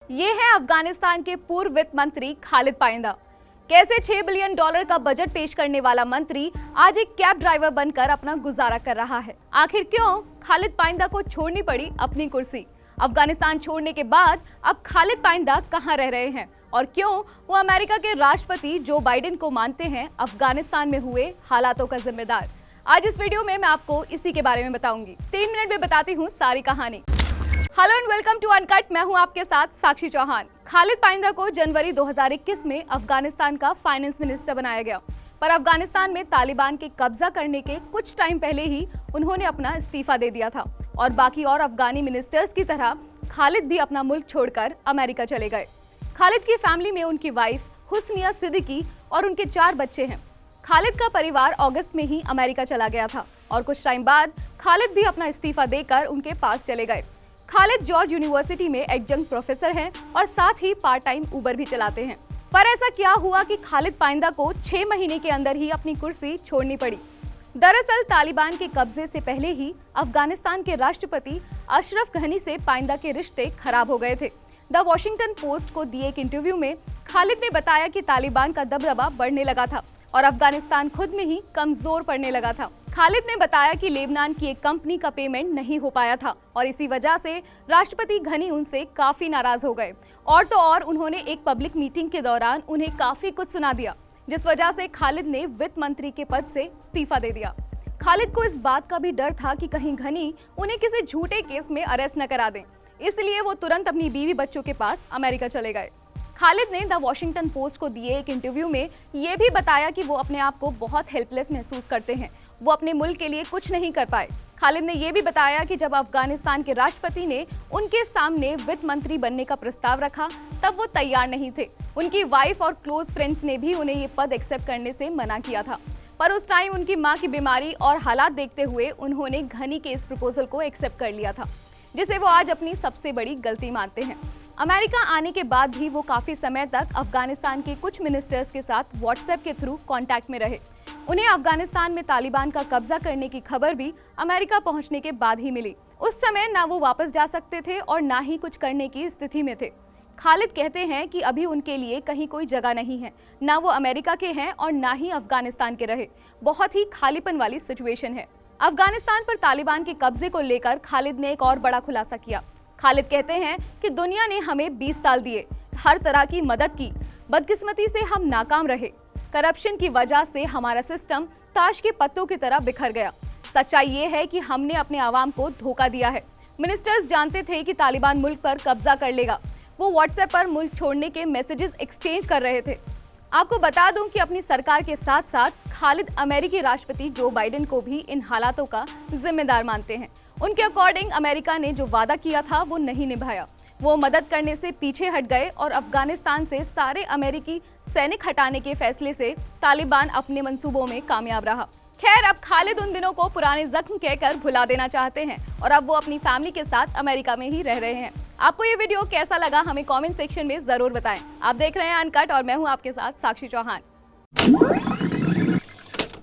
ये है अफगानिस्तान के पूर्व वित्त मंत्री खालिद पाइंदा। कैसे $6 बिलियन का बजट पेश करने वाला मंत्री आज एक कैब ड्राइवर बनकर अपना गुजारा कर रहा है। आखिर क्यों खालिद पाइंदा को छोड़नी पड़ी अपनी कुर्सी? अफगानिस्तान छोड़ने के बाद अब खालिद पाइंदा कहां रह रहे हैं और क्यों वो अमेरिका के राष्ट्रपति जो बाइडेन को मानते हैं अफगानिस्तान में हुए हालातों का जिम्मेदार? आज इस वीडियो में मैं आपको इसी के बारे में बताऊंगी। 3 मिनट में बताती हूँ सारी कहानी। Hello and welcome to uncut. मैं हूं आपके साथ साक्षी चौहान। खालिद पाइंदा को जनवरी 2021 में अफगानिस्तान का फाइनेंस मिनिस्टर बनाया गया, पर अफगानिस्तान में तालिबान के कब्जा करने के कुछ टाइम पहले ही उन्होंने अपना इस्तीफा दे दिया था और बाकी और अफगानी मिनिस्टर्स की तरह खालिद भी अपना मुल्क छोड़कर अमेरिका चले गए। खालिद की फैमिली में उनकी वाइफ हुस्निया सिद्दीकी और उनके 4 बच्चे हैं। खालिद का परिवार अगस्त में ही अमेरिका चला गया था और कुछ टाइम बाद खालिद भी अपना इस्तीफा देकर उनके पास चले गए। खालिद जॉर्ज यूनिवर्सिटी में एडजंक्ट प्रोफेसर हैं और साथ ही पार्ट टाइम उबर भी चलाते हैं। पर ऐसा क्या हुआ कि खालिद पाइंदा को 6 महीने के अंदर ही अपनी कुर्सी छोड़नी पड़ी? दरअसल तालिबान के कब्जे से पहले ही अफगानिस्तान के राष्ट्रपति अशरफ गनी से पाइंदा के रिश्ते खराब हो गए थे। द वॉशिंगटन पोस्ट को दिए एक इंटरव्यू में खालिद ने बताया कि तालिबान का दबदबा बढ़ने लगा था और अफगानिस्तान खुद में ही कमजोर पड़ने लगा था। खालिद ने बताया कि लेबनान की एक कंपनी का पेमेंट नहीं हो पाया था और इसी वजह से राष्ट्रपति घनी उनसे काफी नाराज हो गए और तो और उन्होंने एक पब्लिक मीटिंग के दौरान उन्हें काफी कुछ सुना दिया, जिस वजह से खालिद ने वित्त मंत्री के पद से इस्तीफा दे दिया। खालिद को इस बात का भी डर था कि कहीं घनी उन्हें किसी झूठे केस में अरेस्ट न करा दें, इसलिए वो तुरंत अपनी बीवी बच्चों के पास अमेरिका चले गए। खालिद ने द वॉशिंगटन पोस्ट को दिए एक इंटरव्यू में ये भी बताया कि वो अपने आप को बहुत हेल्पलेस महसूस करते हैं, वो अपने मुल्क के लिए कुछ नहीं कर पाए। खालिद ने ये भी बताया कि जब अफगानिस्तान के राष्ट्रपति ने उनके सामने वित्त मंत्री बनने का प्रस्ताव रखा तब वो तैयार नहीं थे। उनकी वाइफ और क्लोज फ्रेंड्स ने भी उन्हें ये पद एक्सेप्ट करने से मना किया था, पर उस टाइम उनकी माँ की बीमारी और हालात देखते हुए उन्होंने घनी के इस प्रपोजल को एक्सेप्ट कर लिया था, जिसे वो आज अपनी सबसे बड़ी गलती मानते हैं। अमेरिका आने के बाद भी वो काफी समय तक अफगानिस्तान के कुछ मिनिस्टर्स के साथ व्हाट्सएप के थ्रू कांटेक्ट में रहे। उन्हें अफगानिस्तान में तालिबान का कब्जा करने की खबर भी अमेरिका पहुंचने के बाद ही मिली। उस समय ना वो वापस जा सकते थे और ना ही कुछ करने की स्थिति में थे। खालिद कहते हैं कि अभी उनके लिए कहीं कोई जगह नहीं है, ना वो अमेरिका के हैं और ना ही अफगानिस्तान के रहे। बहुत ही खालीपन वाली सिचुएशन है। अफगानिस्तान पर तालिबान के कब्जे को लेकर खालिद ने एक और बड़ा खुलासा किया। खालिद कहते हैं कि दुनिया ने हमें 20 साल दिए, हर तरह की मदद की, बदकिस्मती से हम नाकाम रहे। करप्शन की वजह से हमारा सिस्टम ताश के पत्तों की तरह बिखर गया। सच्चाई ये है कि हमने अपने आवाम को धोखा दिया है। मिनिस्टर्स जानते थे कि तालिबान मुल्क पर कब्जा कर लेगा। वो व्हाट्सएप पर मुल्क छोड़ने के मैसेजेस एक्सचेंज कर रहे थे। आपको बता दूं कि अपनी सरकार के साथ साथ खालिद अमेरिकी राष्ट्रपति जो बाइडेन को भी इन हालातों का जिम्मेदार मानते हैं। उनके अकॉर्डिंग अमेरिका ने जो वादा किया था वो नहीं निभाया। वो मदद करने से पीछे हट गए और अफगानिस्तान से सारे अमेरिकी सैनिक हटाने के फैसले से तालिबान अपने मंसूबों में कामयाब रहा। खैर, अब खालिद उन दिनों को पुराने जख्म कहकर भुला देना चाहते हैं और अब वो अपनी फैमिली के साथ अमेरिका में ही रह रहे हैं। आपको ये वीडियो कैसा लगा हमें कमेंट सेक्शन में जरूर बताएं। आप देख रहे हैं अनकट और मैं हूं आपके साथ साक्षी चौहान।